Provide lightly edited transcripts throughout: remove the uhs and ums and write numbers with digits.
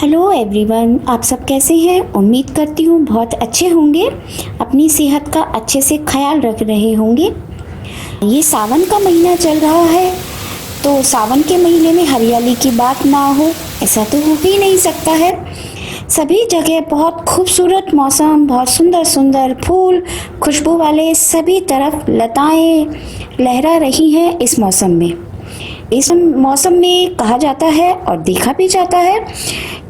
Hello everyone, आप सब कैसे हैं? उम्मीद करती हूँ बहुत अच्छे होंगे, अपनी सेहत का अच्छे से ख्याल रख रहे होंगे। ये सावन का महीना चल रहा है, तो सावन के महीने में हरियाली की बात ना हो ऐसा तो हो ही नहीं सकता है। सभी जगह बहुत खूबसूरत मौसम, बहुत सुंदर सुंदर फूल, खुशबू वाले सभी तरफ लताएं लहरा रही हैं इस मौसम में। इस मौसम में कहा जाता है और देखा भी जाता है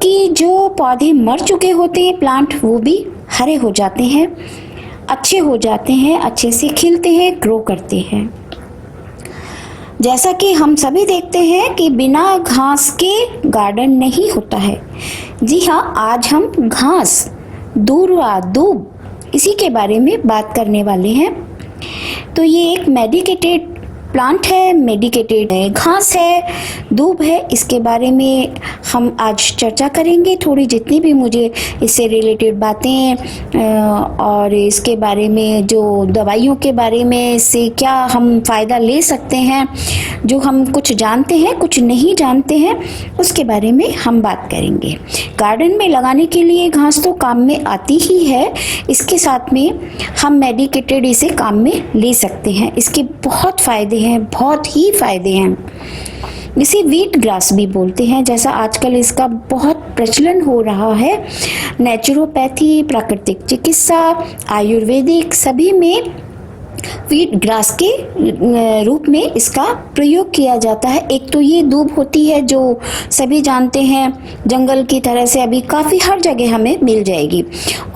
कि जो पौधे मर चुके होते हैं प्लांट, वो भी हरे हो जाते हैं, अच्छे हो जाते हैं, अच्छे से खिलते हैं, ग्रो करते हैं। जैसा कि हम सभी देखते हैं कि बिना घास के गार्डन नहीं होता है। जी हाँ, आज हम घास, दूर्वा, दूब इसी के बारे में बात करने वाले हैं। तो ये एक मेडिकेटेड प्लांट है, मेडिकेटेड है, घास है, दूब है। इसके बारे में हम आज चर्चा करेंगे थोड़ी, जितनी भी मुझे इससे रिलेटेड बातें और इसके बारे में जो दवाइयों के बारे में इससे क्या हम फ़ायदा ले सकते हैं, जो हम कुछ जानते हैं कुछ नहीं जानते हैं, उसके बारे में हम बात करेंगे। गार्डन में लगाने के लिए घास तो काम में आती ही है, इसके साथ में हम मेडिकेटेड इसे काम में ले सकते हैं। इसके बहुत फ़ायदे हैं, बहुत ही फ़ायदे हैं। इसे व्हीट ग्रास भी बोलते हैं, जैसा आजकल इसका बहुत प्रचलन हो रहा है। नेचुरोपैथी, प्राकृतिक चिकित्सा, आयुर्वेदिक सभी में व्हीट ग्रास के रूप में इसका प्रयोग किया जाता है। एक तो ये दूब होती है जो सभी जानते हैं, जंगल की तरह से अभी काफ़ी हर जगह हमें मिल जाएगी।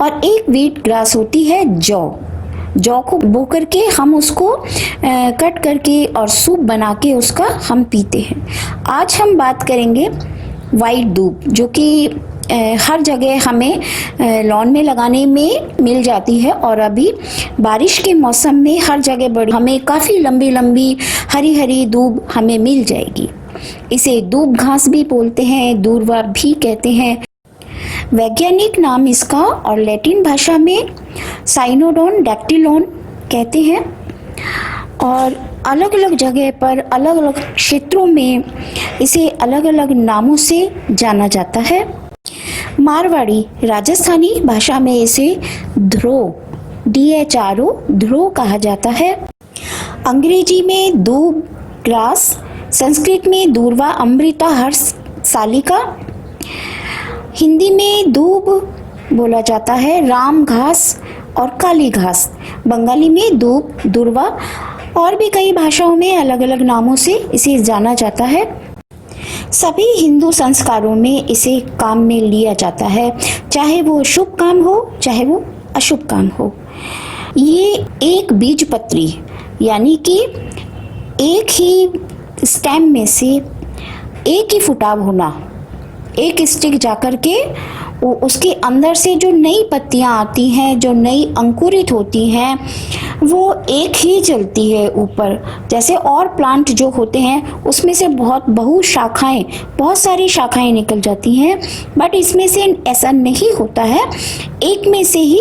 और एक व्हीट ग्रास होती है जौ को बो करके हम उसको कट करके और सूप बना के उसका हम पीते हैं। आज हम बात करेंगे वाइट दूब, जो कि हर जगह हमें लॉन में लगाने में मिल जाती है। और अभी बारिश के मौसम में हर जगह बड़ी हमें काफ़ी लंबी लंबी हरी हरी दूब हमें मिल जाएगी। इसे दूब घास भी बोलते हैं, दूर्वा भी कहते हैं। वैज्ञानिक नाम इसका और लैटिन भाषा में साइनोडोन डैक्टिलोन कहते हैं। और अलग अलग जगह पर, अलग अलग क्षेत्रों में इसे अलग अलग नामों से जाना जाता है। मारवाड़ी राजस्थानी भाषा में इसे ध्रो, DHRO, ध्रो कहा जाता है। अंग्रेजी में दूब ग्रास, संस्कृत में दूर्वा अमृता हर्ष सालिका, हिंदी में दूब बोला जाता है, राम घास और काली घास, बंगाली में दूब, दूर्वा, और भी कई भाषाओं में अलग अलग नामों से इसे जाना जाता है। सभी हिंदू संस्कारों में इसे काम में लिया जाता है, चाहे वो शुभ काम हो चाहे वो अशुभ काम हो। ये एक बीजपत्री, यानी कि एक ही स्टेम में से एक ही फुटाव होना, एक स्टिक जाकर के उसके अंदर से जो नई पत्तियां आती हैं, जो नई अंकुरित होती हैं, वो एक ही चलती है ऊपर। जैसे और प्लांट जो होते हैं उसमें से बहुत सारी शाखाएं निकल जाती हैं, बट इसमें से ऐसा नहीं होता है, एक में से ही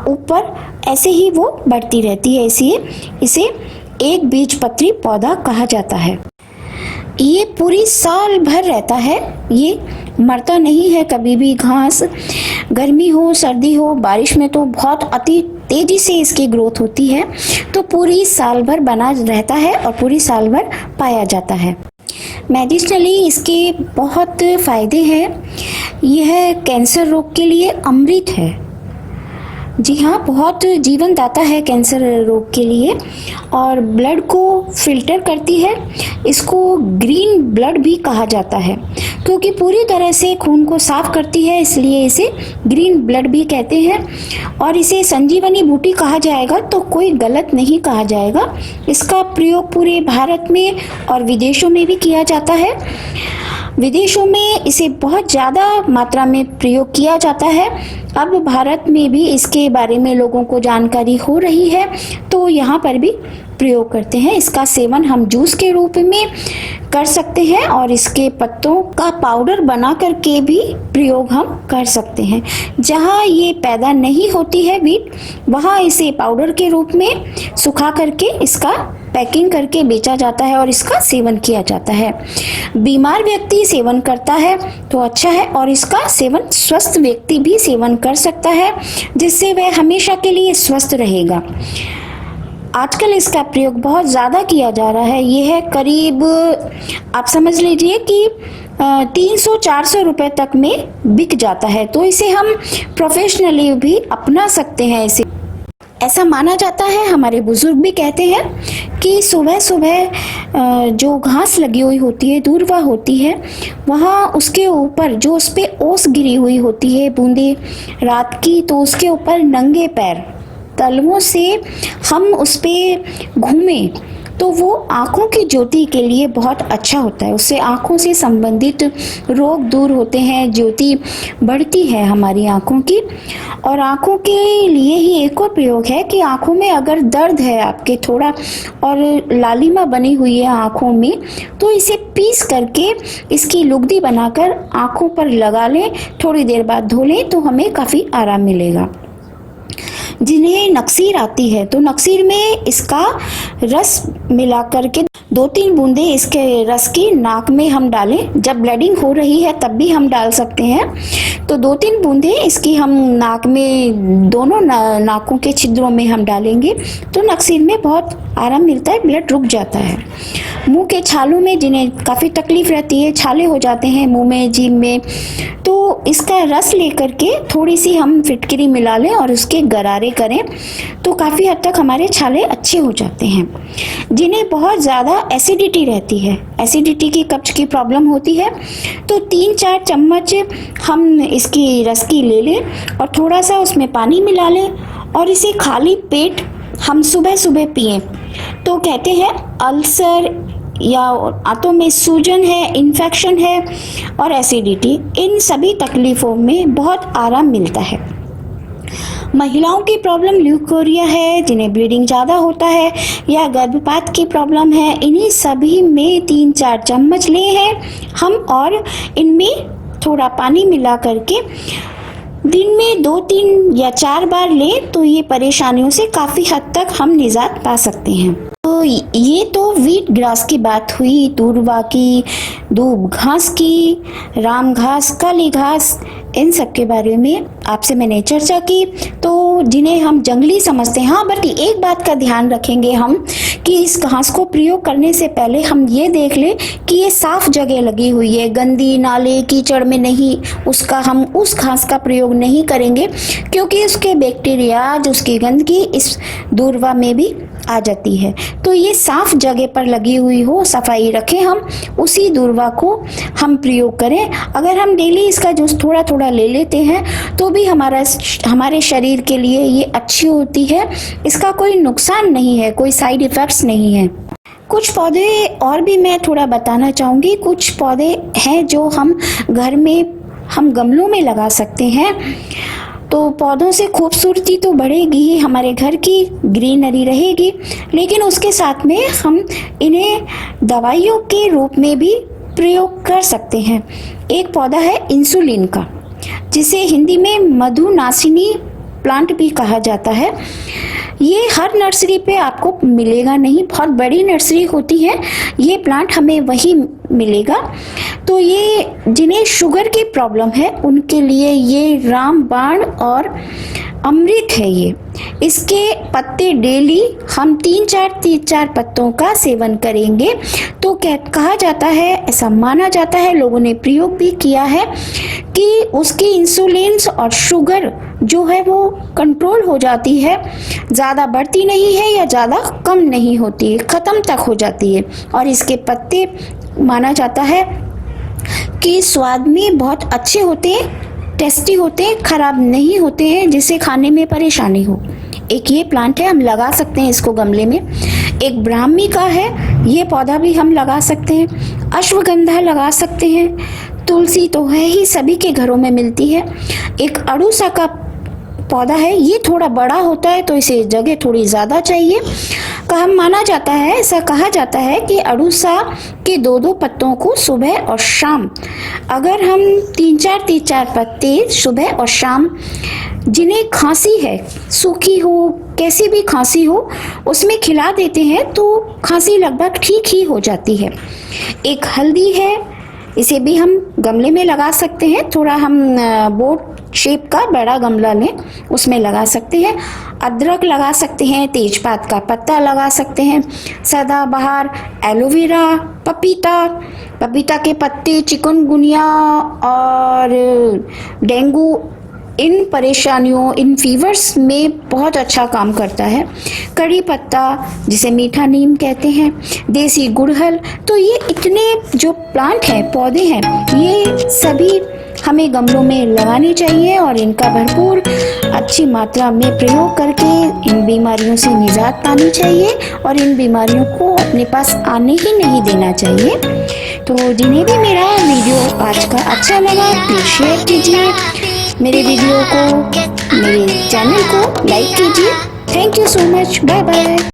ऊपर ऐसे ही वो बढ़ती रहती है, इसलिए इसे एक बीजपत्री पौधा कहा जाता है। ये पूरी साल भर रहता है, ये मरता नहीं है कभी भी। घास गर्मी हो सर्दी हो बारिश में तो बहुत अति तेजी से इसकी ग्रोथ होती है, तो पूरी साल भर बना रहता है और पूरी साल भर पाया जाता है। मेडिसिनली इसके बहुत फायदे हैं। यह कैंसर रोग के लिए अमृत है। जी हाँ, बहुत जीवनदाता है कैंसर रोग के लिए, और ब्लड को फिल्टर करती है। इसको ग्रीन ब्लड भी कहा जाता है, क्योंकि पूरी तरह से खून को साफ करती है, इसलिए इसे ग्रीन ब्लड भी कहते हैं। और इसे संजीवनी बूटी कहा जाएगा तो कोई गलत नहीं कहा जाएगा। इसका प्रयोग पूरे भारत में और विदेशों में भी किया जाता है। विदेशों में इसे बहुत ज़्यादा मात्रा में प्रयोग किया जाता है। अब भारत में भी इसके बारे में लोगों को जानकारी हो रही है, तो यहाँ पर भी प्रयोग करते हैं। इसका सेवन हम जूस के रूप में कर सकते हैं, और इसके पत्तों का पाउडर बना करके भी प्रयोग हम कर सकते हैं। जहाँ ये पैदा नहीं होती है व्हीट, वहाँ इसे पाउडर के रूप में सुखा करके इसका पैकिंग करके बेचा जाता है और इसका सेवन किया जाता है। बीमार व्यक्ति सेवन करता है तो अच्छा है, और इसका सेवन स्वस्थ व्यक्ति भी सेवन कर सकता है, जिससे वह हमेशा के लिए स्वस्थ रहेगा। आजकल इसका प्रयोग बहुत ज़्यादा किया जा रहा है। ये है करीब आप समझ लीजिए कि 300-400 रुपए तक में बिक जाता है। तो इसे हम प्रोफेशनली भी अपना सकते हैं। इसे ऐसा माना जाता है, हमारे बुजुर्ग भी कहते हैं कि सुबह सुबह जो घास लगी हुई होती है, दूर्वा होती है, वहाँ उसके ऊपर जो उस पे ओस गिरी हुई होती है बूंदे रात की, तो उसके ऊपर नंगे पैर तलवों से हम उस पे घूमें तो वो आँखों की ज्योति के लिए बहुत अच्छा होता है। उससे आँखों से संबंधित रोग दूर होते हैं, ज्योति बढ़ती है हमारी आँखों की। और आँखों के लिए ही एक और प्रयोग है कि आँखों में अगर दर्द है आपके थोड़ा और लालिमा बनी हुई है आँखों में, तो इसे पीस करके इसकी लुगदी बनाकर आँखों पर लगा लें, थोड़ी देर बाद धो लें तो हमें काफ़ी आराम मिलेगा। जिन्हें नक्सीर आती है तो नक्सीर में इसका रस मिला करके 2-3 बूंदे इसके रस की नाक में हम डालें। जब ब्लीडिंग हो रही है तब भी हम डाल सकते हैं। तो 2-3 बूंदे इसकी हम नाक में, दोनों नाकों के छिद्रों में हम डालेंगे तो नक्सीर में बहुत आराम मिलता है, ब्लड रुक जाता है। मुंह के छालों में जिन्हें काफ़ी तकलीफ रहती है, छाले हो जाते हैं मुंह में, जीभ में, तो इसका रस लेकर के थोड़ी सी हम फिटकरी मिला लें और उसके गरारे करें तो काफ़ी हद तक हमारे छाले अच्छे हो जाते हैं। जिन्हें बहुत ज़्यादा एसिडिटी रहती है, एसिडिटी की, कब्ज की प्रॉब्लम होती है, तो 3-4 चम्मच हम इसकी रस की ले लें और थोड़ा सा उसमें पानी मिला लें और इसे खाली पेट हम सुबह सुबह पिएं तो कहते हैं अल्सर या आंतों में सूजन है, इन्फेक्शन है और एसिडिटी, इन सभी तकलीफ़ों में बहुत आराम मिलता है। महिलाओं की प्रॉब्लम ल्यूकोरिया है, जिन्हें ब्लीडिंग ज़्यादा होता है, या गर्भपात की प्रॉब्लम है, इन्हीं सभी में 3-4 चम्मच ले हैं हम और इनमें थोड़ा पानी मिला करके दिन में 2-3 या 4 बार लें तो ये परेशानियों से काफ़ी हद तक हम निजात पा सकते हैं। तो ये तो वीट ग्रास की बात हुई, दूर्वा की, दूब घास की, राम घास, काली घास, इन सब के बारे में आपसे मैंने चर्चा की। तो जिन्हें हम जंगली समझते हैं, हाँ, बल्कि एक बात का ध्यान रखेंगे हम कि इस घास को प्रयोग करने से पहले हम ये देख लें कि ये साफ जगह लगी हुई है, गंदी नाले कीचड़ में नहीं, हम उस घास का प्रयोग नहीं करेंगे क्योंकि उसके बैक्टीरिया, जो उसकी गंदगी इस दूर्वा में भी आ जाती है। तो ये साफ जगह पर लगी हुई हो, सफाई रखें, हम उसी दूर्वा को हम प्रयोग करें। अगर हम डेली इसका जूस थोड़ा थोड़ा ले लेते हैं तो भी हमारे शरीर के लिए ये अच्छी होती है, इसका कोई नुकसान नहीं है, कोई साइड इफ़ेक्ट्स नहीं है। कुछ पौधे और भी मैं थोड़ा बताना चाहूँगी। कुछ पौधे हैं जो हम घर में, हम गमलों में लगा सकते हैं, तो पौधों से खूबसूरती तो बढ़ेगी ही, हमारे घर की ग्रीनरी रहेगी, लेकिन उसके साथ में हम इन्हें दवाइयों के रूप में भी प्रयोग कर सकते हैं। एक पौधा है इंसुलिन का, जिसे हिंदी में मधुनासिनी प्लांट भी कहा जाता है। ये हर नर्सरी पे आपको मिलेगा नहीं, बहुत बड़ी नर्सरी होती है, ये प्लांट हमें वही मिलेगा। तो ये जिन्हें शुगर की प्रॉब्लम है उनके लिए ये रामबाण और अमृत है। ये इसके पत्ते डेली हम 3-4 पत्तों का सेवन करेंगे तो कहा जाता है, ऐसा माना जाता है, लोगों ने प्रयोग भी किया है कि उसकी इंसुलिन और शुगर जो है वो कंट्रोल हो जाती है, ज़्यादा बढ़ती नहीं है या ज़्यादा कम नहीं होती है, ख़त्म तक हो जाती है। और इसके पत्ते माना जाता है कि स्वाद में बहुत अच्छे होते हैं, टेस्टी होते हैं, खराब नहीं होते हैं, जिसे खाने में परेशानी हो। एक ये प्लांट है, हम लगा सकते हैं इसको गमले में। एक ब्राह्मी का है, ये पौधा भी हम लगा सकते हैं। अश्वगंधा लगा सकते हैं। तुलसी तो है ही, सभी के घरों में मिलती है। एक अड़ूसा का पौधा है, ये थोड़ा बड़ा होता है तो इसे जगह थोड़ी ज़्यादा चाहिए। माना जाता है, ऐसा कहा जाता है कि अड़ूसा के 2-2 पत्तों को सुबह और शाम, अगर हम 3-4 पत्ते सुबह और शाम, जिन्हें खांसी है, सूखी हो, कैसी भी खांसी हो, उसमें खिला देते हैं तो खांसी लगभग ठीक ही हो जाती है। एक हल्दी है, इसे भी हम गमले में लगा सकते हैं। थोड़ा हम बोट शेप का बड़ा गमला लें, उसमें लगा सकते हैं। अदरक लगा सकते हैं, तेजपात का पत्ता लगा सकते हैं, सदाबहार, एलोवेरा, पपीता के पत्ते चिकनगुनिया और डेंगू, इन परेशानियों, इन फीवर्स में बहुत अच्छा काम करता है। कड़ी पत्ता, जिसे मीठा नीम कहते हैं, देसी गुड़हल। तो ये इतने जो प्लांट हैं, पौधे हैं, ये सभी हमें गमलों में लगाने चाहिए और इनका भरपूर अच्छी मात्रा में प्रयोग करके इन बीमारियों से निजात पानी चाहिए और इन बीमारियों को अपने पास आने ही नहीं देना चाहिए। तो जिन्हें भी मेरा वीडियो आज का अच्छा लगा, प्लीज़ शेयर कीजिए मेरे वीडियो को, मेरे चैनल को लाइक कीजिए। Thank you so much, bye bye.